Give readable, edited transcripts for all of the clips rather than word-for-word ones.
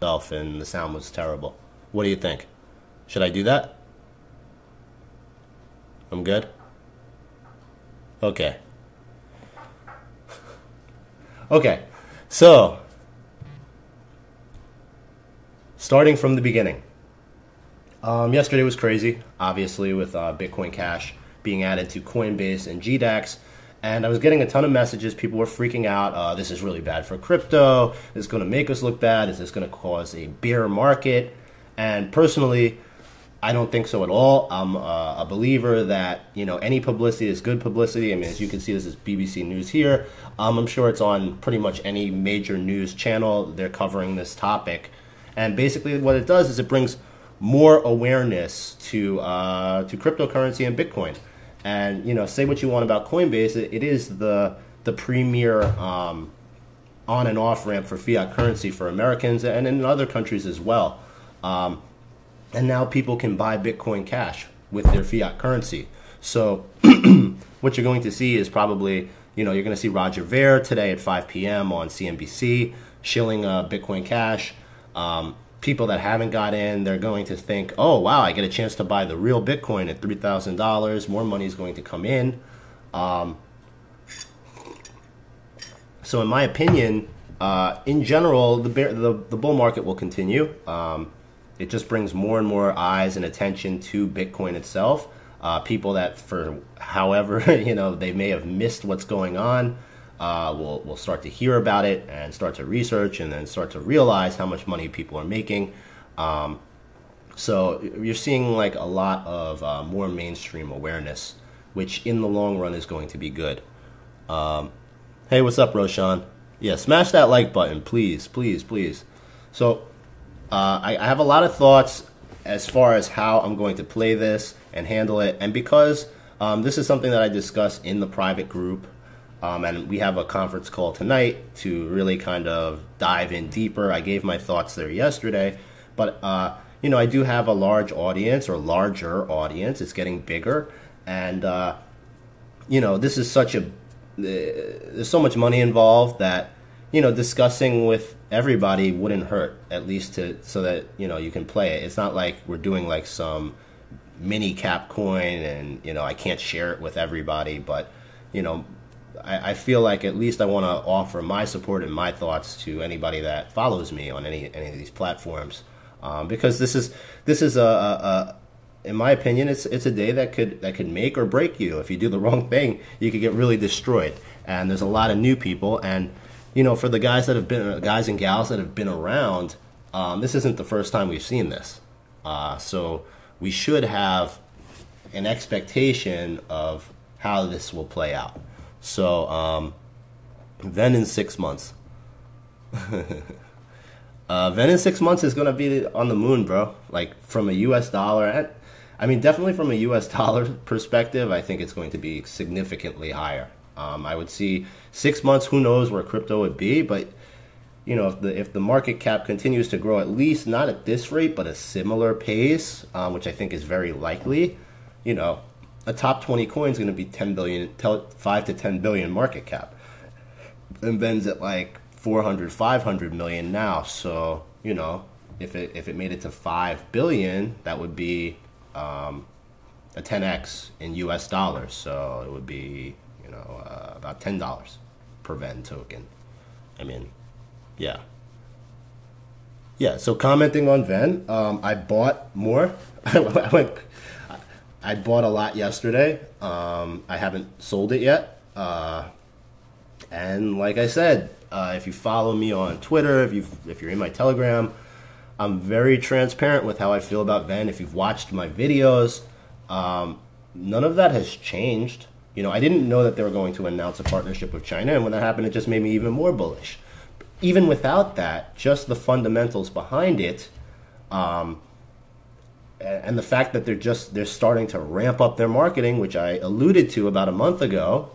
And the sound was terrible. What do you think? Should I do that? I'm good? Okay. Okay. So, starting from the beginning. Yesterday was crazy, obviously, with Bitcoin Cash being added to Coinbase and GDAX. And I was getting a ton of messages. People were freaking out. This is really bad for crypto. This is going to make us look bad. Is this going to cause a bear market? And personally, I don't think so at all. I'm a believer that, any publicity is good publicity. I mean, as you can see, this is BBC News here. I'm sure it's on pretty much any major news channel. They're covering this topic. And basically what it does is it brings more awareness to cryptocurrency and Bitcoin. And, say what you want about Coinbase, it is the premier on and off ramp for fiat currency for Americans and in other countries as well. And now people can buy Bitcoin Cash with their fiat currency. So what you're going to see is probably, you're going to see Roger Ver today at 5 p.m. on CNBC shilling Bitcoin Cash. People that haven't got in, they're going to think, oh, wow, I get a chance to buy the real Bitcoin at $3,000. More money is going to come in. So in my opinion, in general, the bull market will continue. It just brings more and more eyes and attention to Bitcoin itself. People that, for however, they may have missed what's going on, will start to hear about it and start to research and then start to realize how much money people are making. So you're seeing like a lot of more mainstream awareness, which in the long run is going to be good. Hey, what's up, Roshan? Yeah, smash that like button, please, please, please. So I have a lot of thoughts as far as how I'm going to play this and handle it. And because this is something that I discuss in the private group, and we have a conference call tonight to really kind of dive in deeper. I gave my thoughts there yesterday, but I do have a large audience, or larger audience. It's getting bigger, and this is there's so much money involved that discussing with everybody wouldn't hurt, at least so that you can play it. It's not like we're doing like some mini cap coin and I can't share it with everybody, but I feel like at least I want to offer my support and my thoughts to anybody that follows me on any of these platforms, because this is a in my opinion, it's a day that could make or break you. If you do the wrong thing, you could get really destroyed. And there's a lot of new people, and for the guys and gals that have been around, this isn't the first time we've seen this. So we should have an expectation of how this will play out. So, then in 6 months, then in 6 months is going to be on the moon, bro. Like from a US dollar, definitely from a US dollar perspective, I think it's going to be significantly higher. I would see 6 months, who knows where crypto would be, but if the market cap continues to grow, at least not at this rate, but a similar pace, which I think is very likely, a top 20 coin is going to be 5 to 10 billion market cap. And Ven's at like 400, 500 million now. So, if it made it to 5 billion, that would be a 10x in US dollars. So it would be, about $10 per Ven token. Yeah. Yeah, so commenting on Ven, I bought more. I bought a lot yesterday. I haven't sold it yet. And like I said, if you follow me on Twitter, if you're in my Telegram, I'm very transparent with how I feel about Ven. If you've watched my videos, none of that has changed. I didn't know that they were going to announce a partnership with China, and when that happened, it just made me even more bullish. Even without that, just the fundamentals behind it, and the fact that they're starting to ramp up their marketing, which I alluded to about a month ago.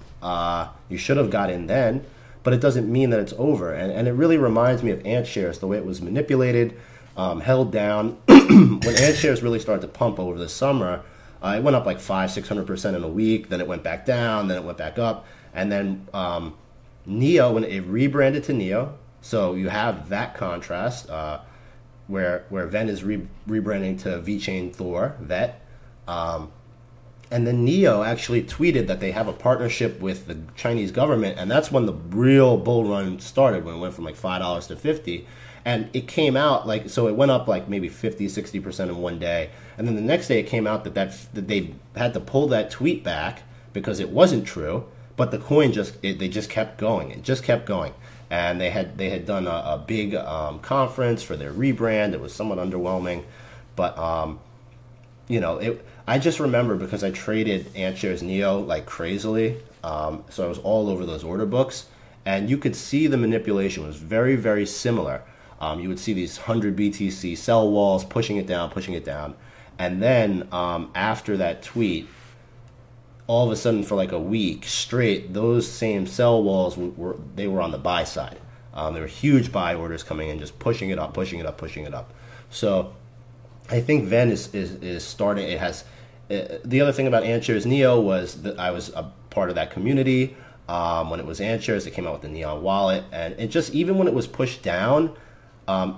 You should have got in then, but it doesn't mean that it's over. And it really reminds me of ant shares, the way it was manipulated, held down. When ant shares really started to pump over the summer, it went up like 500-600% in a week. Then it went back down. Then it went back up. And then Neo, when it rebranded to Neo, so you have that contrast. where Ven is rebranding to VeChain Thor Vet. And then Neo actually tweeted that they have a partnership with the Chinese government, and that's when the real bull run started, when it went from like $5 to 50. And it came out like, so it went up like maybe 50, 60% in one day. And then the next day it came out that they had to pull that tweet back because it wasn't true, but the coin they just kept going. It just kept going. And they had done a big conference for their rebrand. It was somewhat underwhelming, but I just remember because I traded AntShares Neo like crazily, so I was all over those order books, and you could see the manipulation was very, very similar. You would see these 100 BTC sell walls pushing it down, and then after that tweet, all of a sudden for like a week straight, those same sell walls were on the buy side. There were huge buy orders coming in, just pushing it up. So I think Ven is starting. It has the other thing about AntShares Neo was that I was a part of that community when it was AntShares. It came out with the Neon wallet, and it just, even when it was pushed down,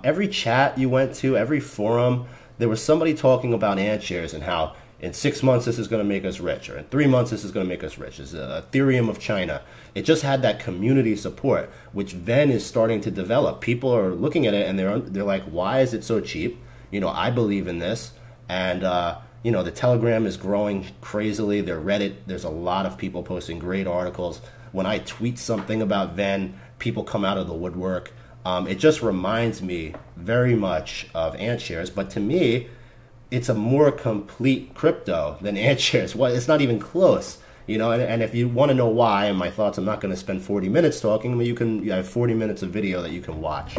every chat you went to, every forum, there was somebody talking about AntShares and how in 6 months this is going to make us rich, or in 3 months this is going to make us rich. It's the Ethereum of China. It just had that community support, which Ven is starting to develop. People are looking at it and they're like, why is it so cheap? I believe in this. And, the Telegram is growing crazily. Their Reddit, there's a lot of people posting great articles. When I tweet something about Ven, people come out of the woodwork. It just reminds me very much of AntShares. But to me, it's a more complete crypto than AntShares. It's not even close. And if you want to know why, and my thoughts, I'm not going to spend 40 minutes talking. You have 40 minutes of video that you can watch.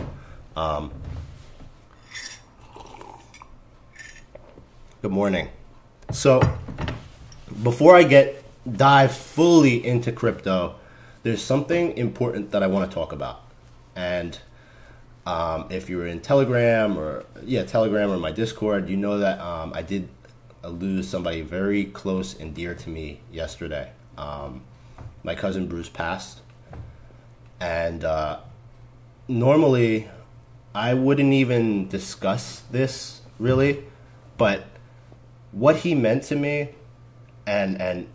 Good morning. So before I dive fully into crypto, there's something important that I want to talk about. And if you're in Telegram or my Discord, you know that I did lose somebody very close and dear to me yesterday. My cousin Bruce passed. And normally I wouldn't even discuss this really, but what he meant to me and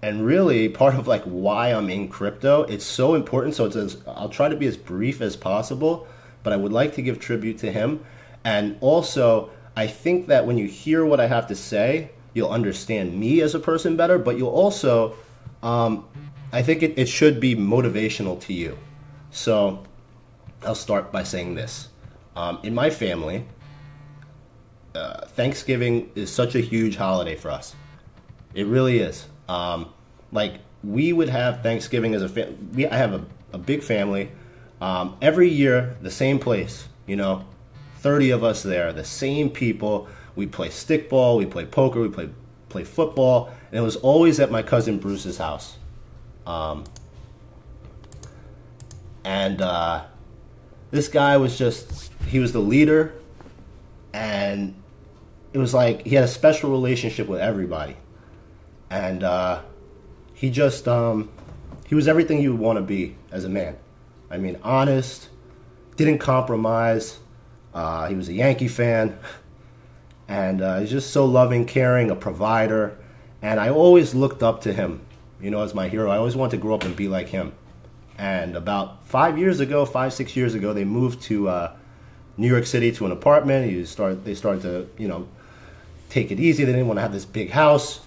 really part of like why I'm in crypto, it's so important. So I'll try to be as brief as possible, but I would like to give tribute to him. And also, I think that when you hear what I have to say, you'll understand me as a person better, but you'll also, I think it should be motivational to you. So I'll start by saying this. In my family, Thanksgiving is such a huge holiday for us. It really is. We would have Thanksgiving as a family. I have a big family. Every year, the same place, 30 of us there, the same people. We play stickball, we play poker, we play football, and it was always at my cousin Bruce's house. This guy was he was the leader, and it was like he had a special relationship with everybody. And he was everything you would want to be as a man. I mean, honest, didn't compromise. He was a Yankee fan, and he's just so loving, caring, a provider. And I always looked up to him, as my hero. I always wanted to grow up and be like him. And about 6 years ago, they moved to New York City to an apartment. They started to, take it easy. They didn't want to have this big house.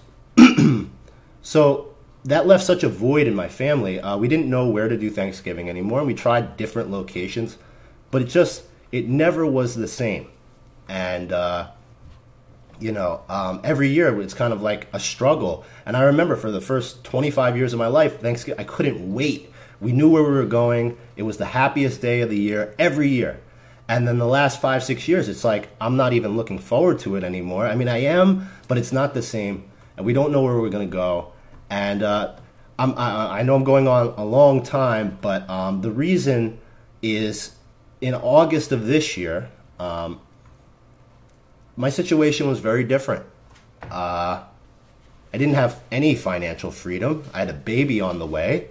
So that left such a void in my family. We didn't know where to do Thanksgiving anymore, and we tried different locations, but it never was the same. And, every year it's kind of like a struggle. And I remember for the first 25 years of my life, Thanksgiving, I couldn't wait. We knew where we were going. It was the happiest day of the year, every year. And then the last 5-6 years, it's like I'm not even looking forward to it anymore. I mean, I am, but it's not the same. And we don't know where we're going to go. And I know I'm going on a long time, but the reason is in August of this year, my situation was very different. I didn't have any financial freedom. I had a baby on the way.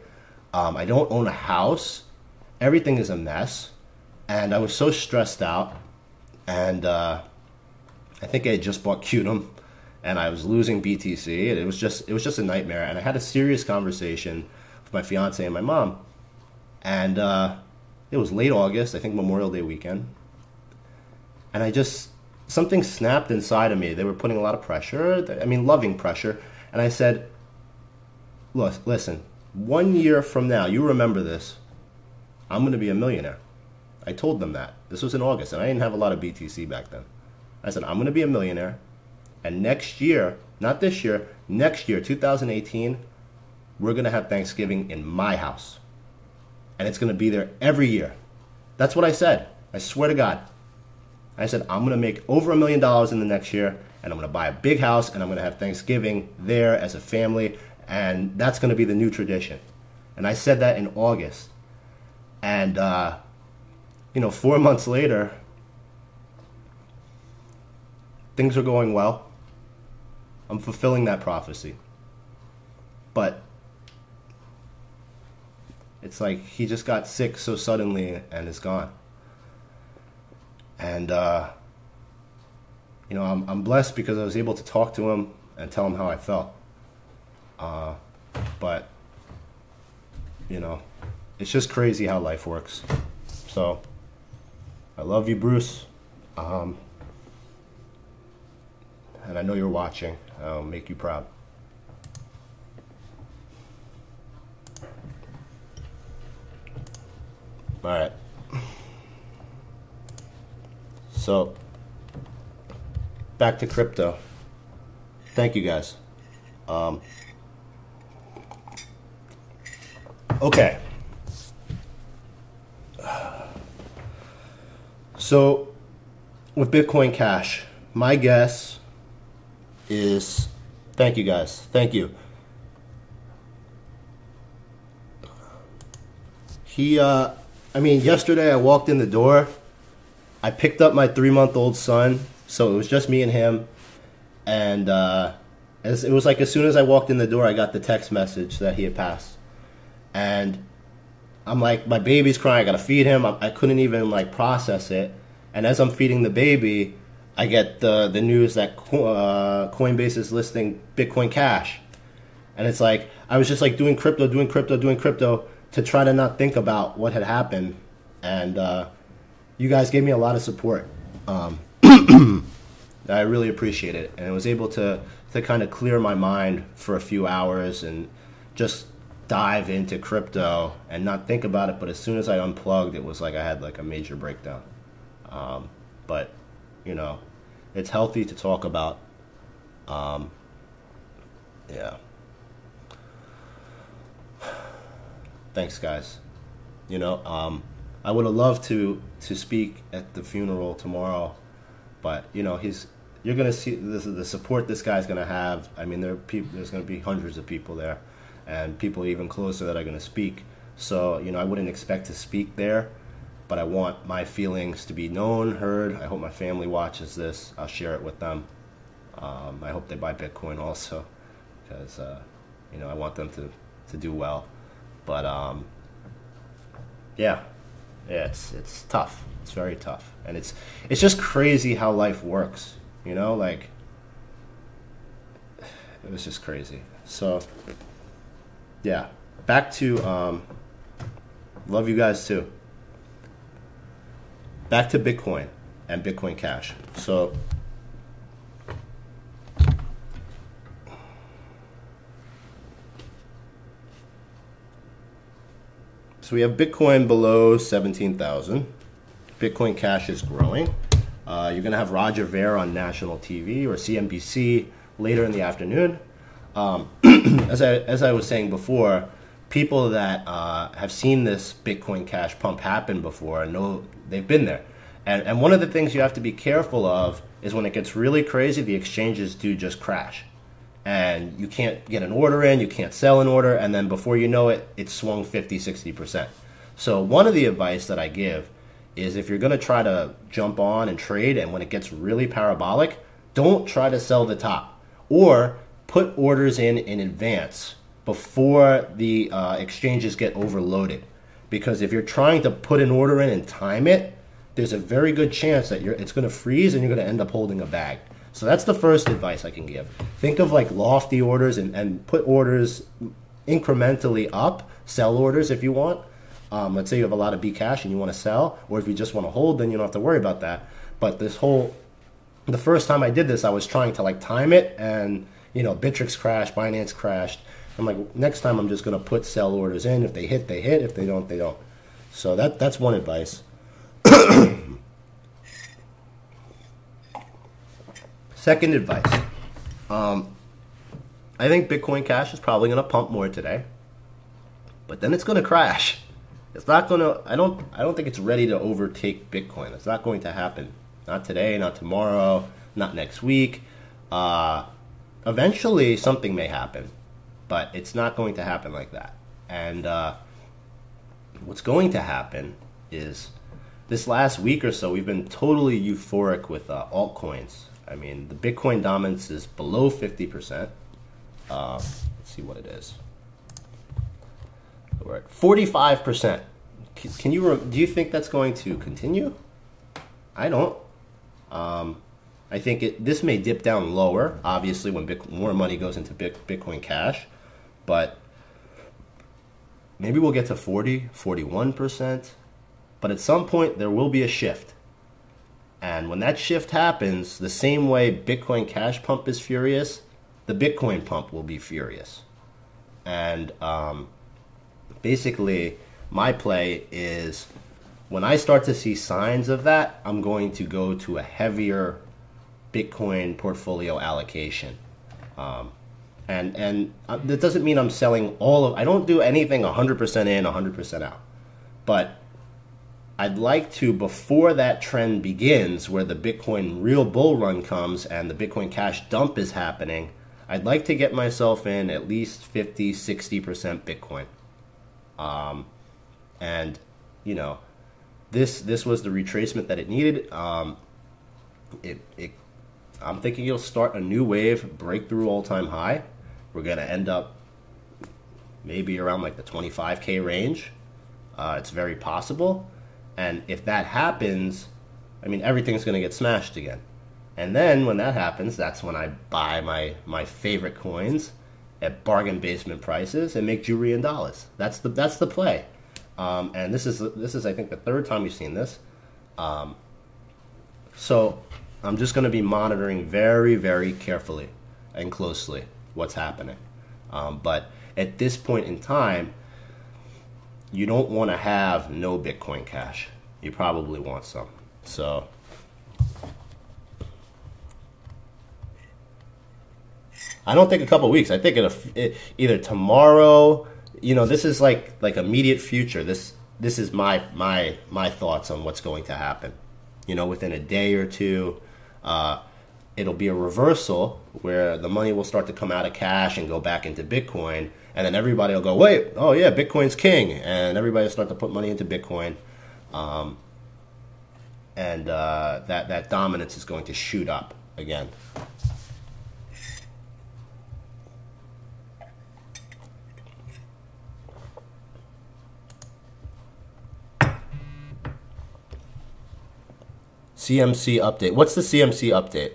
I don't own a house. Everything is a mess. And I was so stressed out. and I think I had just bought Qtum, and I was losing BTC, and it was just a nightmare. And I had a serious conversation with my fiance and my mom, and it was late August, I think Memorial Day weekend, and something snapped inside of me. They were putting a lot of pressure, loving pressure, and I said, look, listen, 1 year from now, you remember this, I'm going to be a millionaire. I told them that. This was in August, and I didn't have a lot of BTC back then. I said, I'm going to be a millionaire, and next year, not this year, next year, 2018, we're going to have Thanksgiving in my house. And it's going to be there every year. That's what I said. I swear to God. I said, I'm going to make over $1 million in the next year, and I'm going to buy a big house, and I'm going to have Thanksgiving there as a family, and that's going to be the new tradition. And I said that in August. And, 4 months later, things are going well. I'm fulfilling that prophecy. But it's like he just got sick so suddenly and is gone. And, I'm blessed because I was able to talk to him and tell him how I felt. But, it's just crazy how life works. So, I love you, Bruce. And I know you're watching. I'll make you proud. All right. So, back to crypto. Thank you, guys. Okay. So, with Bitcoin Cash, my guess is, thank you guys, thank you. Yesterday I walked in the door, I picked up my 3-month-old son, so it was just me and him, and it was like as soon as I walked in the door, I got the text message that he had passed, and I'm like, my baby's crying, I gotta feed him. I couldn't even process it. And as I'm feeding the baby, I get the news that Coinbase is listing Bitcoin Cash. And it's like, I was just doing crypto to try to not think about what had happened. And you guys gave me a lot of support. I really appreciate it. And I was able to kind of clear my mind for a few hours and just dive into crypto and not think about it. But as soon as I unplugged, it was like I had a major breakdown. But it's healthy to talk about. Yeah. Thanks, guys. I would have loved to speak at the funeral tomorrow, but you're gonna see the support this guy's gonna have. There's gonna be hundreds of people there, and people even closer that are gonna speak. So I wouldn't expect to speak there, but I want my feelings to be known, heard. I hope my family watches this. I'll share it with them. I hope they buy Bitcoin also, because I want them to do well. But it's tough. It's very tough, and it's just crazy how life works. It was just crazy. So yeah, back to love you guys too. Back to Bitcoin and Bitcoin Cash. So we have Bitcoin below 17,000. Bitcoin Cash is growing. You're going to have Roger Ver on national TV or CNBC later in the afternoon. As I was saying before, people that have seen this Bitcoin Cash pump happen before know they've been there. And one of the things you have to be careful of is when it gets really crazy, the exchanges do just crash. And you can't get an order in, you can't sell an order, and then before you know it, it's swung 50, 60%. So one of the advice that I give is if you're going to try to jump on and trade, and when it gets really parabolic, don't try to sell the top. Or put orders in advance before the exchanges get overloaded. Because if you're trying to put an order in and time it, there's a very good chance that it's going to freeze and you're going to end up holding a bag. So that's the first advice I can give. Think of like lofty orders and put orders incrementally up, sell orders if you want. Let's say you have a lot of B cash and you want to sell, or if you just want to hold, then you don't have to worry about that. But the first time I did this, I was trying to like time it, and Bittrex crashed, Binance crashed. I'm like, next time I'm just going to put sell orders in. If they hit, they hit. If they don't, they don't. So that's one advice. Second advice. I think Bitcoin Cash is probably going to pump more today, but then it's going to crash. It's not going to. I don't think it's ready to overtake Bitcoin. It's not going to happen. Not today. Not tomorrow. Not next week. Eventually, something may happen, but it's not going to happen like that. And what's going to happen is this last week or so, we've been totally euphoric with altcoins. I mean, the Bitcoin dominance is below 50%. Let's see what it is. We're at 45%. Do you think that's going to continue? I don't. I think this may dip down lower, obviously, when more money goes into Bitcoin Cash, but maybe we'll get to 40, 41%. But at some point, there will be a shift. And when that shift happens, the same way Bitcoin Cash pump is furious, the Bitcoin pump will be furious. And basically, my play is when I start to see signs of that, I'm going to go to a heavier Bitcoin portfolio allocation. And that doesn't mean I'm selling I don't do anything 100% in, 100% out. But I'd like to, before that trend begins, where the Bitcoin real bull run comes and the Bitcoin Cash dump is happening, I'd like to get myself in at least 50, 60% Bitcoin. And, this was the retracement that it needed. I'm thinking you'll start a new wave, break through all-time high. We're going to end up maybe around like the 25K range. It's very possible. And if that happens, I mean, everything's going to get smashed again. And then when that happens, that's when I buy my favorite coins at bargain basement prices and make jewelry in dollars. That's the play. And this is I think the third time we've seen this. So I'm just going to be monitoring very, very carefully and closely what's happening. But at this point in time, you don't want to have no Bitcoin Cash. You probably want some. So I don't think a couple weeks. I think either tomorrow. This is like immediate future. This is my thoughts on what's going to happen. Within a day or two, it'll be a reversal where the money will start to come out of cash and go back into Bitcoin. And then everybody will go, wait, oh yeah, Bitcoin's king. And everybody will start to put money into Bitcoin. And that dominance is going to shoot up again. CMC update. What's the CMC update?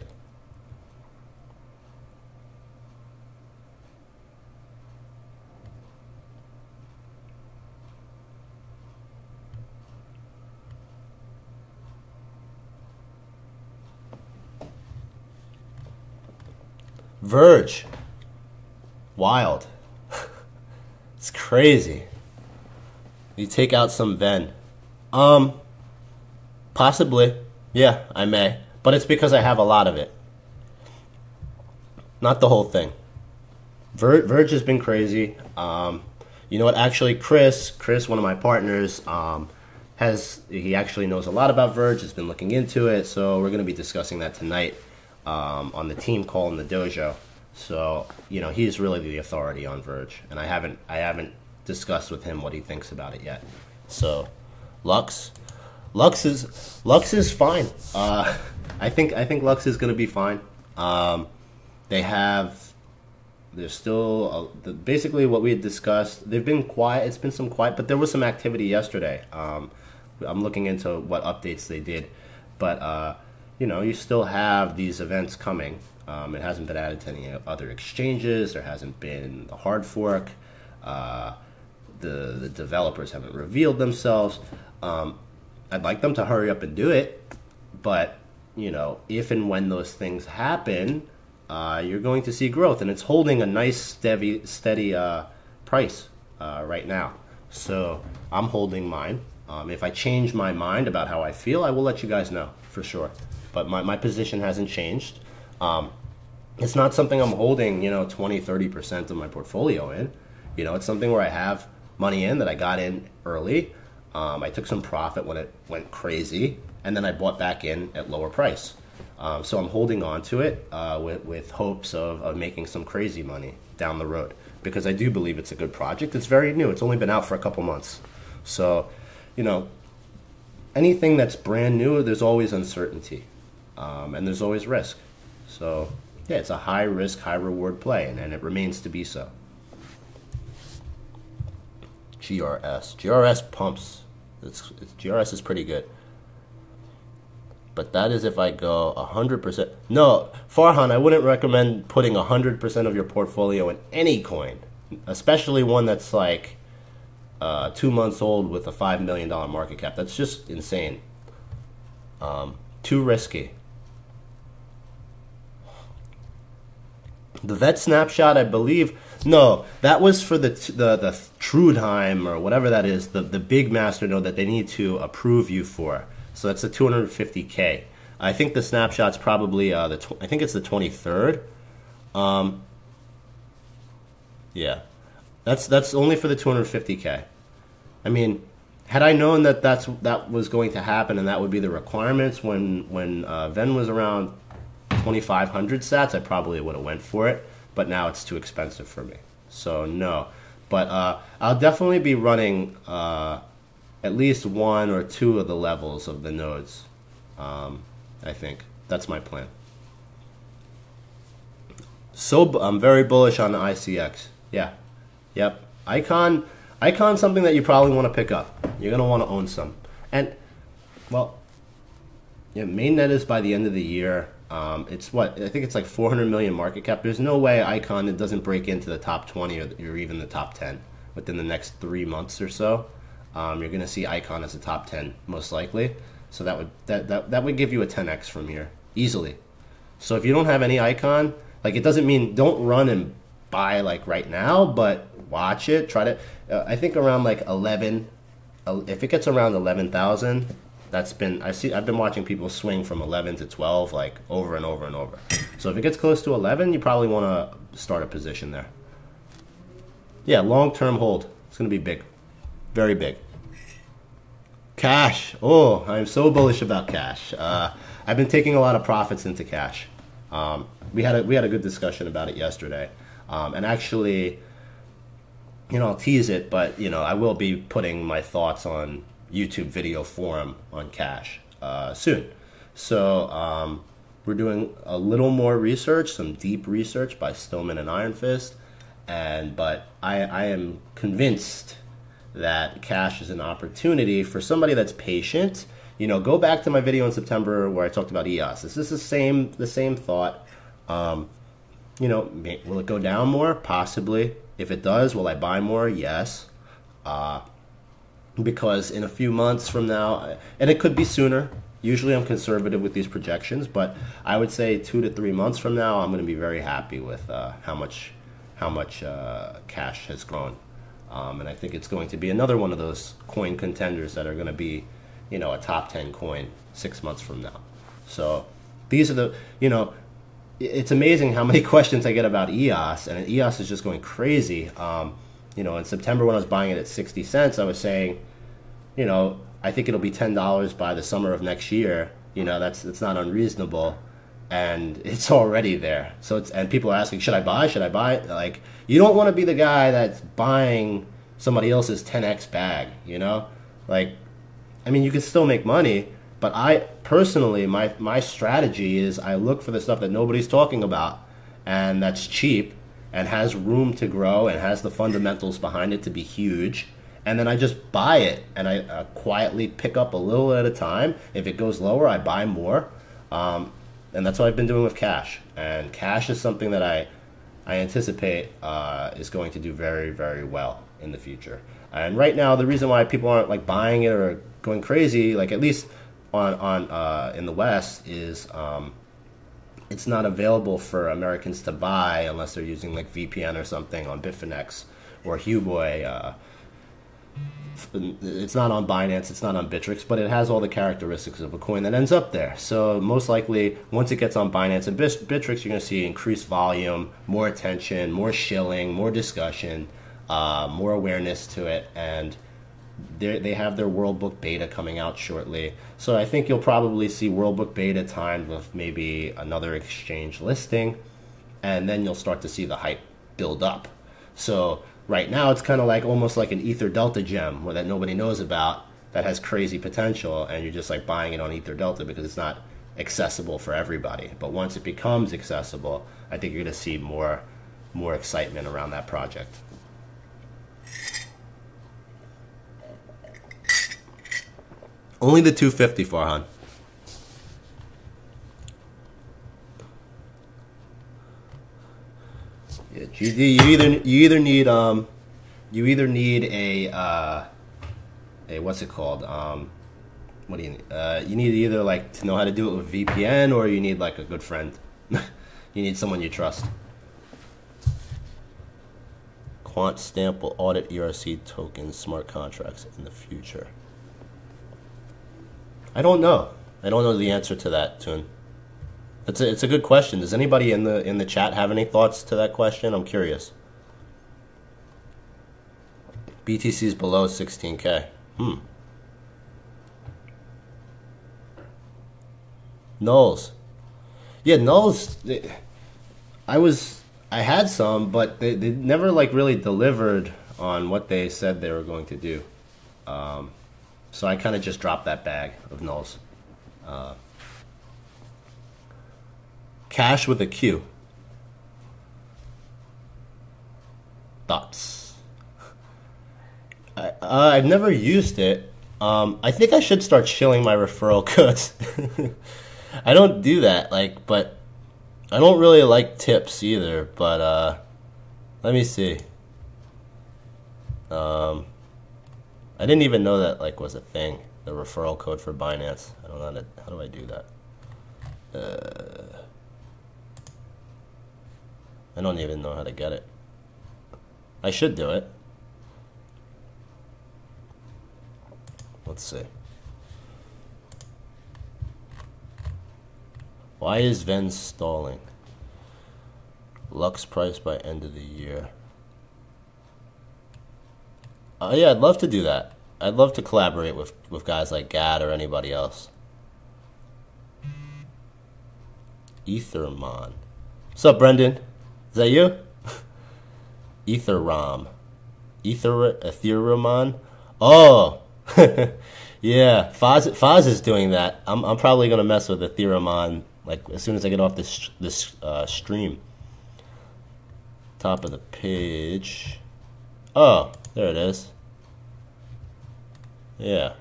Verge. Wild. It's crazy. You take out some Ven. Possibly. Yeah, I may. But it's because I have a lot of it. Not the whole thing. Verge has been crazy. You know what? Actually, Chris, one of my partners, he actually knows a lot about Verge, has been looking into it. So we're going to be discussing that tonight on the team call in the dojo. So, he's really the authority on Verge. And I haven't discussed with him what he thinks about it yet. So, Lux is fine. I think Lux is going to be fine. There's still basically what we had discussed. They've been quiet. It's been some quiet, but there was some activity yesterday I'm looking into what updates they did, but you know, you still have these events coming. It hasn't been added to any other exchanges. There hasn't been the hard fork. The developers haven't revealed themselves. I'd like them to hurry up and do it, but you know, if and when those things happen, you're going to see growth, and it's holding a nice steady price right now. So I'm holding mine. If I change my mind about how I feel, I will let you guys know for sure. But my position hasn't changed. It's not something I'm holding, you know, 20, 30% of my portfolio in. You know, it's something where I have money in that I got in early. I took some profit when it went crazy, and then I bought back in at lower price. So I'm holding on to it with hopes of making some crazy money down the road, because I do believe it's a good project. It's very new. It's only been out for a couple months. So, you know, anything that's brand new, there's always uncertainty, and there's always risk. So, yeah, it's a high risk, high reward play, and it remains to be so. GRS pumps. GRS is pretty good. But that is if I go 100%. No, Farhan, I wouldn't recommend putting 100% of your portfolio in any coin, especially one that's like 2 months old with a $5 million market cap. That's just insane. Too risky. The vet snapshot, I believe, no, that was for the Trudheim or whatever that is, the big masternode that they need to approve you for. So that's the 250K. I think the snapshot's probably I think it's the 23rd. Yeah, that's only for the 250K. I mean, had I known that that was going to happen and that would be the requirements when Ven was around 2,500 sats, I probably would have went for it. But now it's too expensive for me, so no. But I'll definitely be running at least 1 or 2 of the levels of the nodes. I think that's my plan. So I'm very bullish on the ICX. Yeah, yep. Icon, something that you probably want to pick up. You're gonna want to own some. And well, yeah, mainnet is by the end of the year. It's what I think it's like 400 million market cap. There's no way Icon it doesn't break into the top 20 or even the top 10 within the next 3 months or so. You're going to see Icon as a top 10 most likely. So that would give you a 10x from here easily. So if you don't have any Icon, like, it doesn't mean don't run and buy like right now, but watch it. Try to. I think around like 11. If it gets around 11,000. I've been watching people swing from 11 to 12 like over and over and over. So if it gets close to 11, you probably want to start a position there. Yeah, long-term hold. It's going to be big. Very big. Cash. Oh, I'm so bullish about cash. I've been taking a lot of profits into cash. We had a good discussion about it yesterday. And actually, you know, I'll tease it, but you know, I will be putting my thoughts on YouTube video forum on cash soon. So we're doing a little more research, some deep research by Stillman and Iron Fist, but I am convinced that cash is an opportunity for somebody that's patient. You know, go back to my video in September where I talked about EOS. This is the same thought. You know, will it go down more? Possibly. If it does, will I buy more? Yes. Because in a few months from now, and it could be sooner, usually I'm conservative with these projections, but I would say 2 to 3 months from now, I'm going to be very happy with how much cash has grown. And I think it's going to be another one of those coin contenders that are going to be, you know, a top 10 coin 6 months from now. So these are the, you know, it's amazing how many questions I get about EOS, and EOS is just going crazy. You know, in September when I was buying it at 60 cents, I was saying, you know, I think it'll be $10 by the summer of next year. You know, it's not unreasonable, and it's already there. So and people are asking, should I buy? Should I buy? Like, you don't want to be the guy that's buying somebody else's 10x bag. You know, like, I mean, you can still make money, but I personally, my strategy is I look for the stuff that nobody's talking about, and that's cheap, and has room to grow, and has the fundamentals behind it to be huge, and then I just buy it, and I quietly pick up a little at a time. If it goes lower, I buy more, and that's what I've been doing with cash. And cash is something that I anticipate is going to do very, very well in the future. And right now, the reason why people aren't like buying it or going crazy, like at least on in the West, is it's not available for Americans to buy unless they're using like VPN or something on Bitfinex or Huboy. It's not on Binance, it's not on Bittrex, but it has all the characteristics of a coin that ends up there. So most likely, once it gets on Binance and Bittrex, you're going to see increased volume, more attention, more shilling, more discussion, more awareness to it, and they have their World Book Beta coming out shortly. So I think you'll probably see World Book Beta timed with maybe another exchange listing, and then you'll start to see the hype build up. So right now it's kind of like almost like an Ether Delta gem that nobody knows about that has crazy potential, and you're just like buying it on Ether Delta because it's not accessible for everybody. But once it becomes accessible, I think you're going to see more excitement around that project. Only the 250, Farhan. Yeah, GD, you either need a what's it called? What do you need? You need either like to know how to do it with VPN, or you need like a good friend. You need someone you trust. Quant Stamp will audit ERC tokens, smart contracts in the future. I don't know. I don't know the answer to that, Toon. It's a good question. Does anybody in the chat have any thoughts to that question? I'm curious. BTC is below 16K. Nulls. Yeah, nulls. I had some, but they never like really delivered on what they said they were going to do. So I kind of just dropped that bag of nulls. Cash with a Q. Thoughts? I've never used it. I think I should start shilling my referral codes. I don't do that, but I don't really like tips either. But let me see. I didn't even know that was a thing. The referral code for Binance. I don't know how do I do that? I don't even know how to get it. I should do it. Let's see. Why is Ven stalling? Lux price by end of the year. Yeah, I'd love to do that. I'd love to collaborate with guys like Gad or anybody else. Ethermon. What's up, Brendan? Is that you? Etherom. Etheramon? Oh! Yeah, Foz is doing that. I'm probably going to mess with Etheramon as soon as I get off this stream. Top of the page. Oh, there it is. Yeah.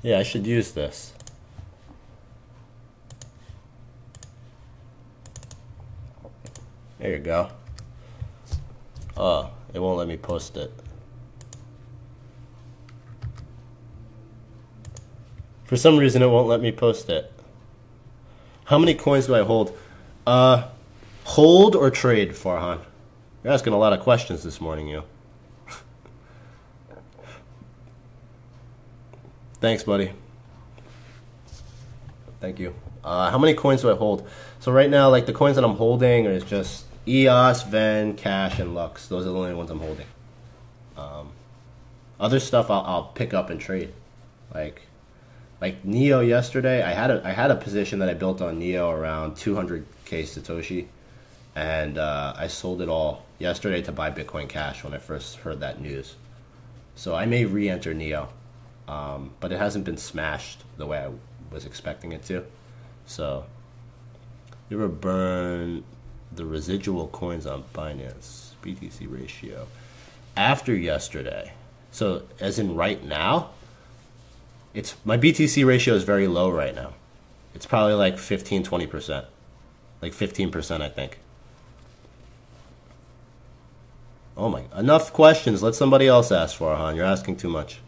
Yeah, I should use this. There you go. Oh, it won't let me post it. For some reason, it won't let me post it. How many coins do I hold? Hold or trade, Farhan? You're asking a lot of questions this morning, you. Thanks, buddy. Thank you. How many coins do I hold? So right now, the coins that I'm holding is just EOS, Ven, Cash, and Lux. Those are the only ones I'm holding. Other stuff I'll pick up and trade. Like Neo yesterday, I had a position that I built on Neo around 200k Satoshi, and I sold it all yesterday to buy Bitcoin Cash when I first heard that news. So I may re-enter Neo, but it hasn't been smashed the way I was expecting it to. So you ever burn the residual coins on Binance? BTC ratio. after yesterday, so as in right now, it's my BTC ratio is very low right now. It's probably like 15-20%, like 15%, I think. Oh my! Enough questions. Let somebody else ask, Farhan. You're asking too much.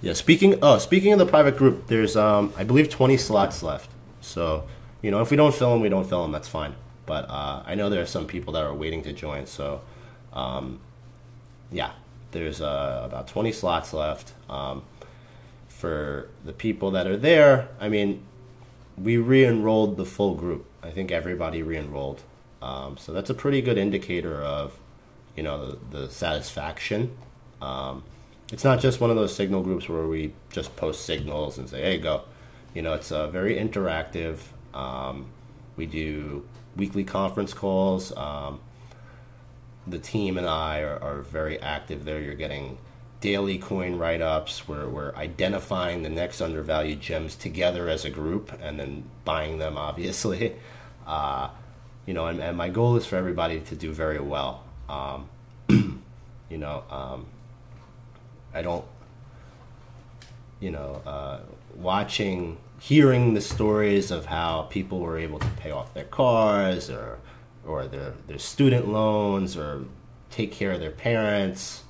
Yeah. Speaking of the private group, there's I believe 20 slots left. So if we don't fill them, we don't fill them. That's fine. But I know there are some people that are waiting to join. So yeah, there's about 20 slots left. For the people that are there, I mean, we re-enrolled the full group. I think everybody re-enrolled. So that's a pretty good indicator of, the satisfaction. It's not just one of those signal groups where we just post signals and say, hey, go. It's very interactive. We do weekly conference calls. The team and I are very active there. You're getting daily coin write-ups. We're identifying the next undervalued gems together as a group and then buying them, obviously. And my goal is for everybody to do very well. I don't, hearing the stories of how people were able to pay off their cars or their student loans or take care of their parents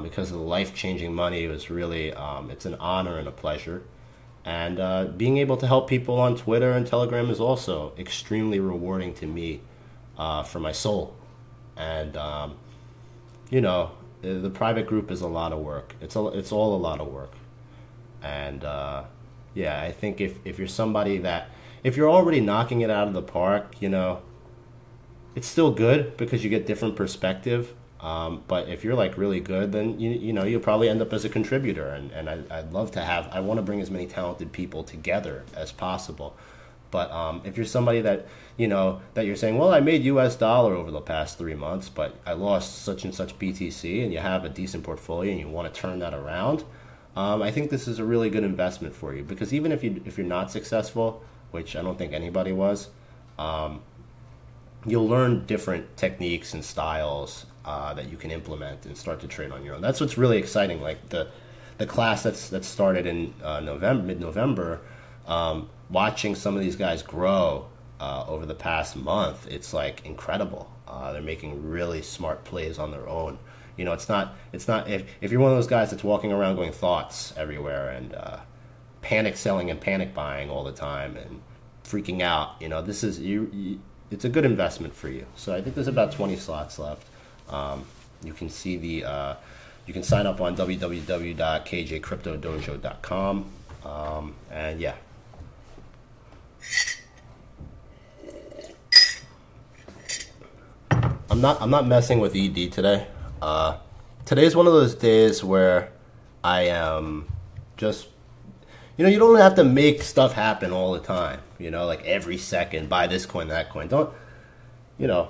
because of the life-changing money. It was really, it's an honor and a pleasure. And being able to help people on Twitter and Telegram is also extremely rewarding to me for my soul. And, the private group is a lot of work. It's all a lot of work. And, I think if you're somebody if you're already knocking it out of the park, it's still good because you get different perspective. But if you're like really good, then you'll probably end up as a contributor, and I'd love to I want to bring as many talented people together as possible. But if you're somebody that that you're saying, well, I made US dollar over the past 3 months, but I lost such and such BTC, and you have a decent portfolio and you want to turn that around, I think this is a really good investment for you, because even if you're not successful, which I don't think anybody was, you'll learn different techniques and styles that you can implement and start to trade on your own. That's what's really exciting. Like the class that started in mid-November, watching some of these guys grow over the past month, it's like incredible. They're making really smart plays on their own. It's not if you're one of those guys that's walking around going thoughts everywhere and panic selling and panic buying all the time and freaking out. This is it's a good investment for you. So I think there's about 20 slots left. You can see you can sign up on www.kjcryptodojo.com. And yeah. I'm not messing with ED today. Today's one of those days where I am just, you don't have to make stuff happen all the time. Like every second, buy this coin, that coin. Don't, the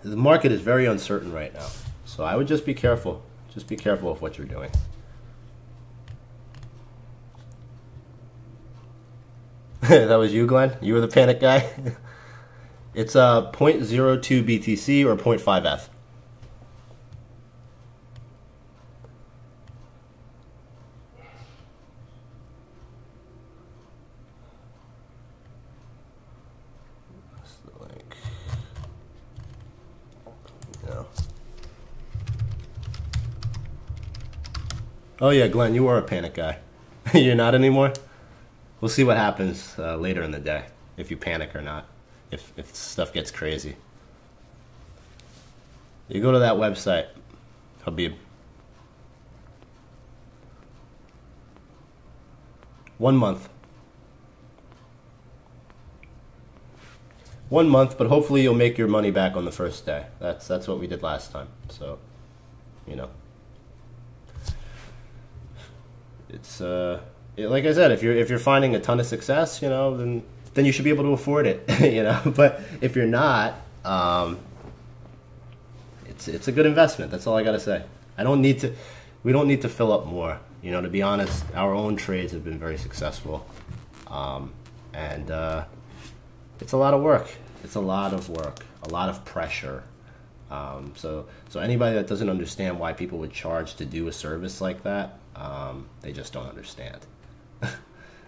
market is very uncertain right now. So I would just be careful. Just be careful of what you're doing. That was you, Glenn? You were the panic guy? It's 0.02 BTC or 0.5 F. Oh yeah, Glenn, you were a panic guy. You're not anymore? We'll see what happens later in the day, if you panic or not, if stuff gets crazy. You go to that website, Habib. 1 month. 1 month, but hopefully you'll make your money back on the first day. That's what we did last time. So, it's like I said, if you're finding a ton of success, then you should be able to afford it, But if you're not, it's a good investment. That's all I gotta say. We don't need to fill up more. To be honest, our own trades have been very successful, and it's a lot of work. It's a lot of work, a lot of pressure. So anybody that doesn't understand why people would charge to do a service like that, they just don't understand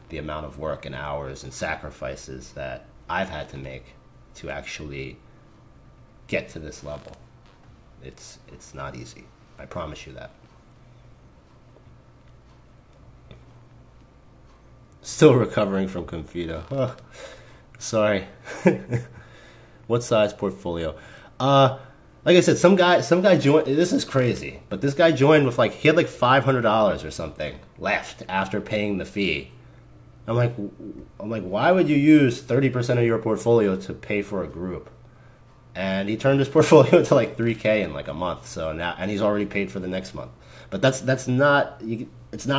the amount of work and hours and sacrifices that I've had to make to actually get to this level. It's not easy. I promise you that. Still recovering from Confito. Oh, sorry. What size portfolio? Like I said, some guy joined. This is crazy, but this guy joined with he had like $500 or something left after paying the fee. I'm like, why would you use 30% of your portfolio to pay for a group? And he turned his portfolio to like $3K in like a month. So now, and he's already paid for the next month. But it's not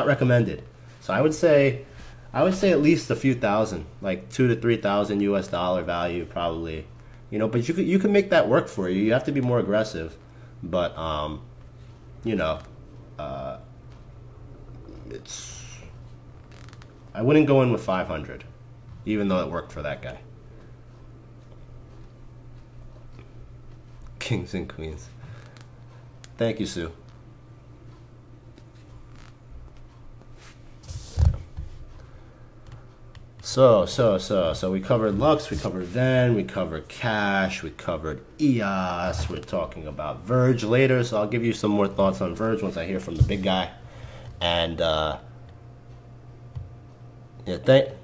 recommended. So I would say at least a few thousand, like $2,000 to $3,000 US dollar value probably. You know, but you can make that work for you. You have to be more aggressive, but you know, I wouldn't go in with 500, even though it worked for that guy. Kings and queens. Thank you, Sue. So we covered Lux, we covered Ven, we covered Cash, we covered EOS. We're talking about Verge later, so I'll give you some more thoughts on Verge once I hear from the big guy. And yeah,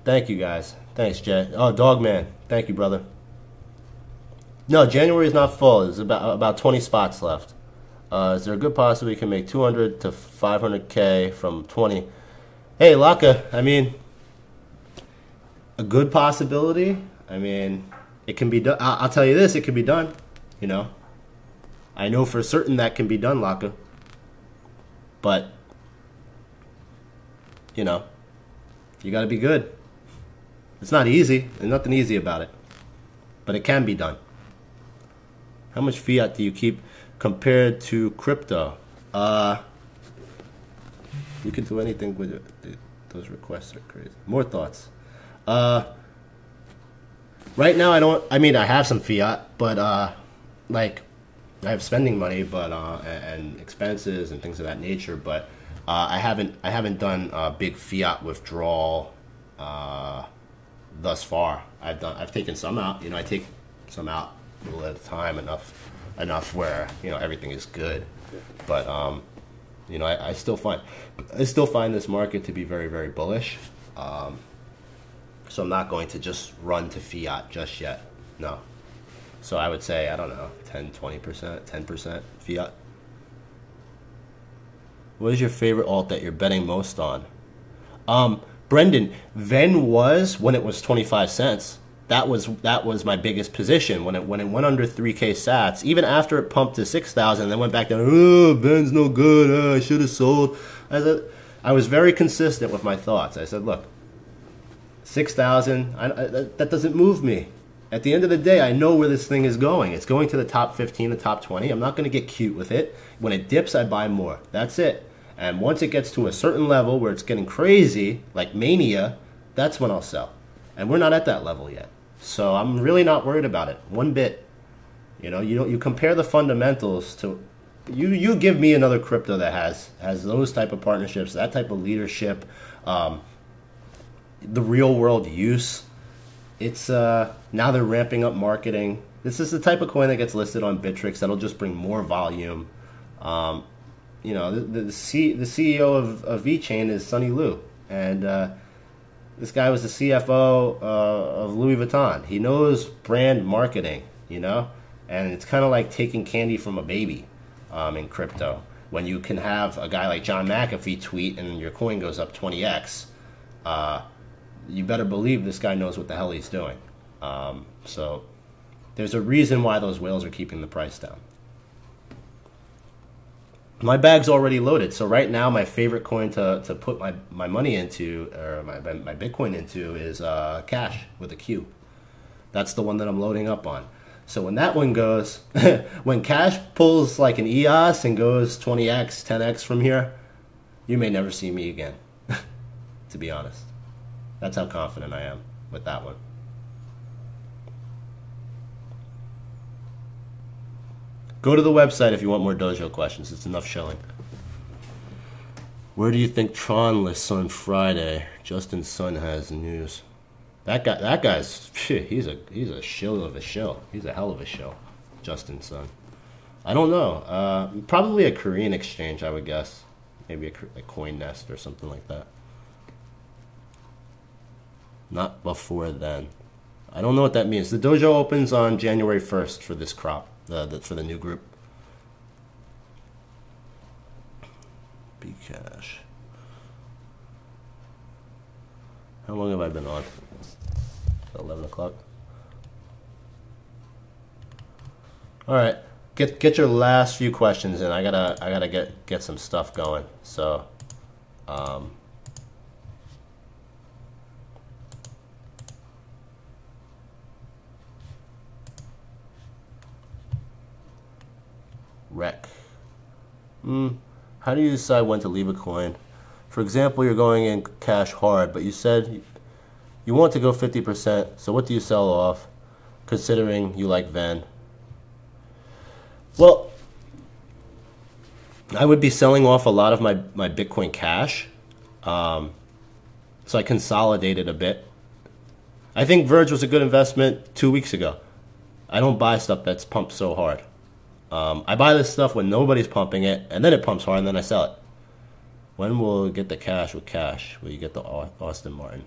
thank you guys. Thanks, Jay. Oh, Dogman, thank you, brother. No, January is not full. There's about 20 spots left. Is there a good possibility we can make 200 to 500K from 20? Hey, Laka, I mean, a good possibility. I mean, it can be done. I'll tell you this, it can be done. You know, I know for certain that can be done, Laka. But, you know, you got to be good. It's not easy. There's nothing easy about it. But it can be done. How much fiat do you keep compared to crypto? You can do anything with it. Dude, those requests are crazy. More thoughts. Right now I have some fiat, but like I have spending money, but and expenses and things of that nature, but I haven't done big fiat withdrawal thus far. I've taken some out. You know, I take some out a little at a time, enough where, you know, everything is good. But you know, I still find this market to be very, very bullish. So I'm not going to just run to fiat just yet. No. So I would say, I don't know, 10, 20%, 10% fiat. What is your favorite alt that you're betting most on? Brendan, Ven was when it was 25 cents. That was my biggest position when it went under 3K sats. Even after it pumped to 6,000, then went back down. Oh, Ven's no good. I should have sold. I was very consistent with my thoughts. I said, look, 6,000. That doesn't move me. At the end of the day, I know where this thing is going. It's going to the top 15, the top 20. I'm not going to get cute with it. When it dips, I buy more. That's it. And once it gets to a certain level where it's getting crazy, like mania, that's when I'll sell. And we're not at that level yet. So I'm really not worried about it one bit. You know, you compare the fundamentals to you give me another crypto that has those type of partnerships, that type of leadership, the real world use. It's now they're ramping up marketing. This is the type of coin that gets listed on Bittrex that'll just bring more volume. You know, the CEO of VeChain is Sunny Liu, and this guy was the CFO of Louis Vuitton. He knows brand marketing, you know, and it's kind of like taking candy from a baby in crypto. When you can have a guy like John McAfee tweet and your coin goes up 20x, you better believe this guy knows what the hell he's doing. So there's a reason why those whales are keeping the price down. My bag's already loaded, so right now my favorite coin to put my money into, or my Bitcoin into, is Cash with a Q. That's the one that I'm loading up on. So when that one goes, when Cash pulls like an EOS and goes 20x, 10x from here, you may never see me again, to be honest. That's how confident I am with that one. Go to the website if you want more dojo questions. It's enough showing. Where do you think Tron lists on Friday? Justin's son has news. That guy's he's a shill of a shill. He's a hell of a shill. Justin's son. I don't know. Probably a Korean exchange, I would guess. Maybe a coin nest or something like that. Not before then. I don't know what that means. The dojo opens on January 1st for this crop, for the new group. Bcash. How long have I been on? 11 o'clock. All right, get your last few questions in. I gotta get some stuff going. So, Rec. How do you decide when to leave a coin? For example, you're going in cash hard, but you said you want to go 50%, so what do you sell off, considering you like Ven? Well, I would be selling off a lot of my Bitcoin Cash, so I consolidated a bit. I think Verge was a good investment 2 weeks ago. I don't buy stuff that's pumped so hard. I buy this stuff when nobody's pumping it, and then it pumps hard, and then I sell it. When will you get the cash with cash? Will you get the Aston Martin?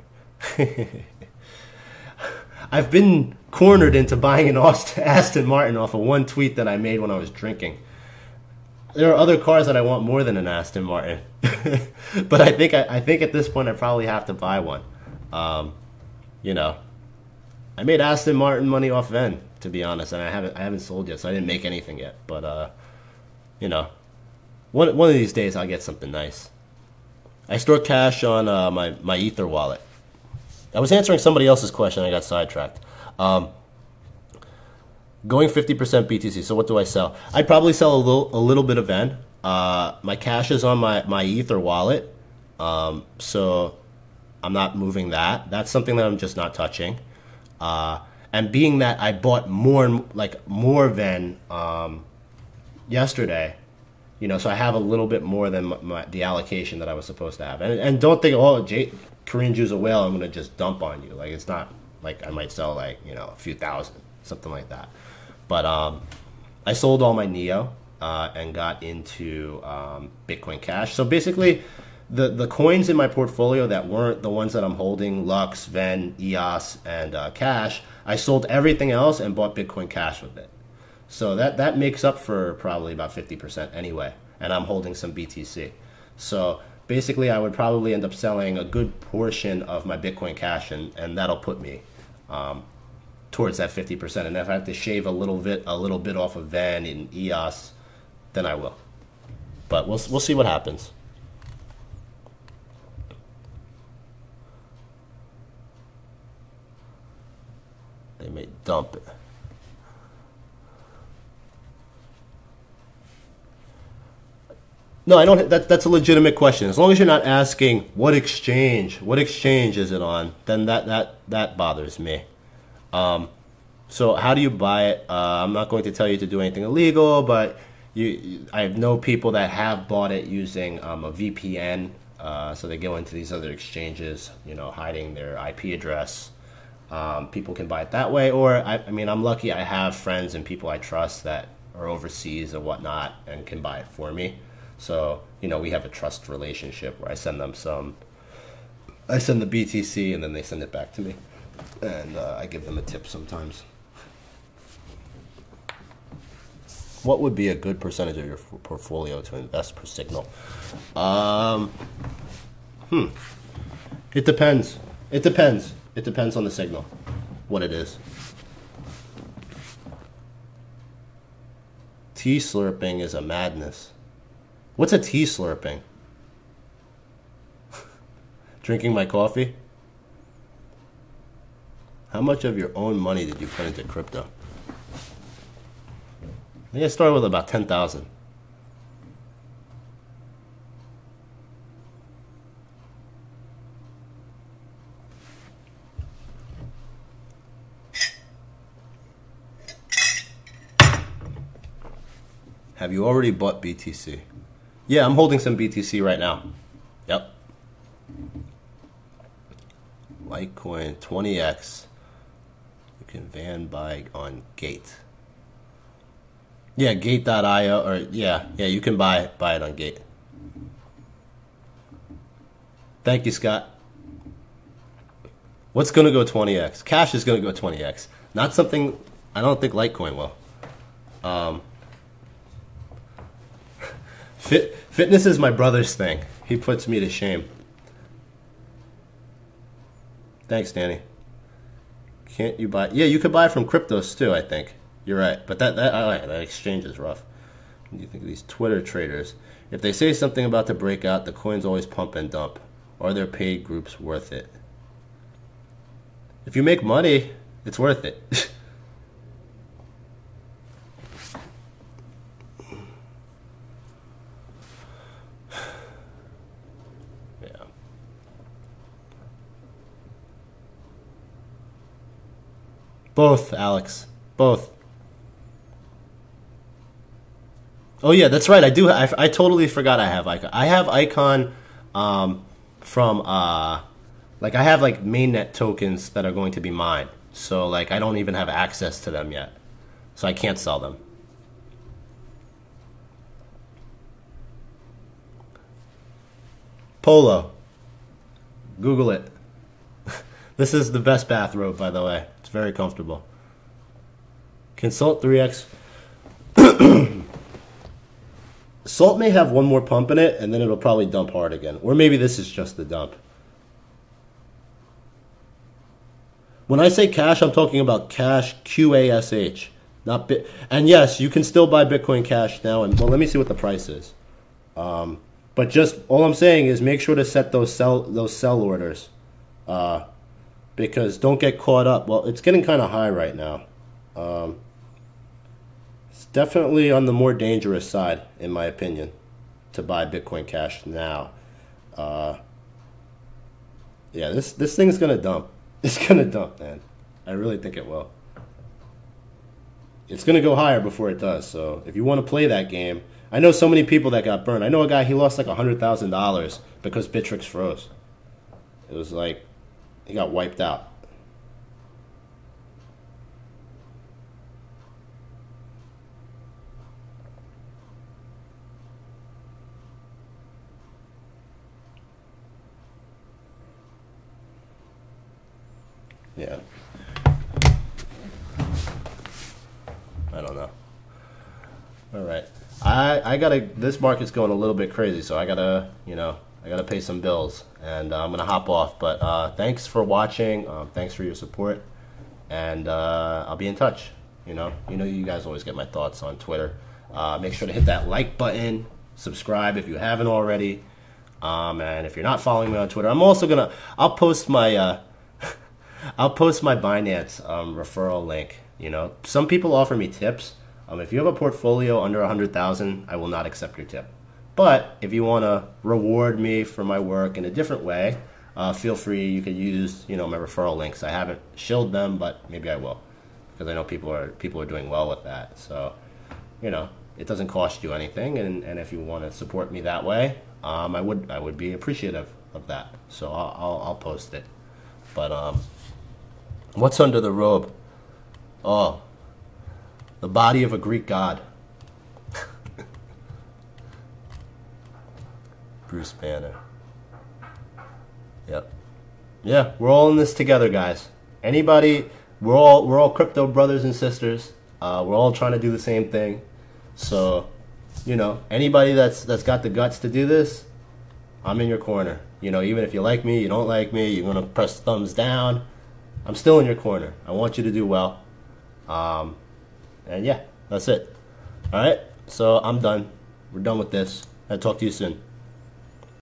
I've been cornered into buying an Aston Martin off of one tweet that I made when I was drinking. There are other cars that I want more than an Aston Martin, but I think at this point I probably have to buy one. You know, I made Aston Martin money off Ven, to be honest, and I haven't sold yet, so I didn't make anything yet. But you know, one of these days I'll get something nice. I store cash on my Ether wallet. I was answering somebody else's question. I got sidetracked. Going 50% BTC. So what do I sell? I'd probably sell a little bit of Ven. My cash is on my Ether wallet, so I'm not moving that. That's something that I'm just not touching. And being that I bought more Ven yesterday, you know, so I have a little bit more than the allocation that I was supposed to have. And don't think, oh, Korean Jew's a whale, I'm going to just dump on you. Like, it's not like I might sell, like, you know, a few thousand, something like that. But I sold all my Neo and got into Bitcoin Cash. So basically, the coins in my portfolio that weren't the ones that I'm holding, Lux, Ven, EOS, and Cash, I sold everything else and bought Bitcoin Cash with it. So that makes up for probably about 50% anyway, and I'm holding some BTC. So basically, I would probably end up selling a good portion of my Bitcoin Cash, and that'll put me towards that 50%. And if I have to shave a little bit off of Ven and EOS, then I will. But we'll see what happens. They may dump it. No, I don't. That's a legitimate question. As long as you're not asking what exchange is it on, then that bothers me. So how do you buy it? I'm not going to tell you to do anything illegal, but I know people that have bought it using a VPN. So they go into these other exchanges, you know, hiding their IP address. People can buy it that way, or I mean, I'm lucky. I have friends and people I trust that are overseas and whatnot and can buy it for me. So, you know, we have a trust relationship where I send them I send the BTC and then they send it back to me. And I give them a tip sometimes. What would be a good percentage of your portfolio to invest per signal? It depends. It depends on the signal, what it is. Tea slurping is a madness. What's a tea slurping? Drinking my coffee? How much of your own money did you put into crypto? I think I started with about 10,000. Have you already bought BTC? Yeah, I'm holding some BTC right now. Yep. Litecoin 20x. You can van buy on Gate. Yeah, Gate.io, or yeah, you can buy it on Gate. Thank you, Scott. What's gonna go 20x? Cash is gonna go 20x. Not something I don't think Litecoin will. Fitness is my brother's thing. He puts me to shame. Thanks, Danny. Can't you buy? Yeah, you could buy from cryptos too, I think. You're right. But that exchange is rough. What do you think of these Twitter traders? If they say something about the breakout, the coins always pump and dump. Are their paid groups worth it? If you make money, it's worth it. Both, Alex. Both. Oh yeah, that's right. I do. I totally forgot I have Icon. I have Icon from like I have like mainnet tokens that are going to be mine. So like I don't even have access to them yet. So I can't sell them. Polo. Google it. This is the best bathrobe, by the way. It's very comfortable. Consult 3x. Salt may have one more pump in it, and then it'll probably dump hard again. Or maybe this is just the dump. When I say cash, I'm talking about cash, QASH, not bit. And yes, you can still buy Bitcoin Cash now. And well, let me see what the price is. But just all I'm saying is make sure to set those sell orders. Because don't get caught up. Well, it's getting kind of high right now. It's definitely on the more dangerous side, in my opinion, to buy Bitcoin Cash now. Yeah, this thing's gonna dump. It's gonna dump, man. I really think it will. It's gonna go higher before it does. So if you want to play that game, I know so many people that got burned. I know a guy, he lost like $100,000 because Bittrex froze. It was like he got wiped out. Yeah. I don't know. All right. I gotta, this market's going a little bit crazy, so I gotta, I gotta pay some bills, and I'm gonna hop off. But thanks for watching. Thanks for your support, and I'll be in touch. You guys always get my thoughts on Twitter. Make sure to hit that like button, subscribe if you haven't already, and if you're not following me on Twitter, I'm also I'll post my Binance referral link. Some people offer me tips. If you have a portfolio under 100,000, I will not accept your tip. But if you want to reward me for my work in a different way, feel free. You could use my referral links. I haven't shilled them, but maybe I will, because I know people are doing well with that. So it doesn't cost you anything, and if you want to support me that way, I would be appreciative of that. So I'll post it. But what's under the robe? Oh, the body of a Greek god. Bruce Banner. Yep. Yeah, we're all in this together, guys. Anybody, we're all crypto brothers and sisters. We're all trying to do the same thing. So, anybody that's got the guts to do this, I'm in your corner. Even if you like me, you don't like me, you're gonna press thumbs down, I'm still in your corner. I want you to do well. And yeah, that's it. All right. So I'm done. We're done with this. I'll talk to you soon.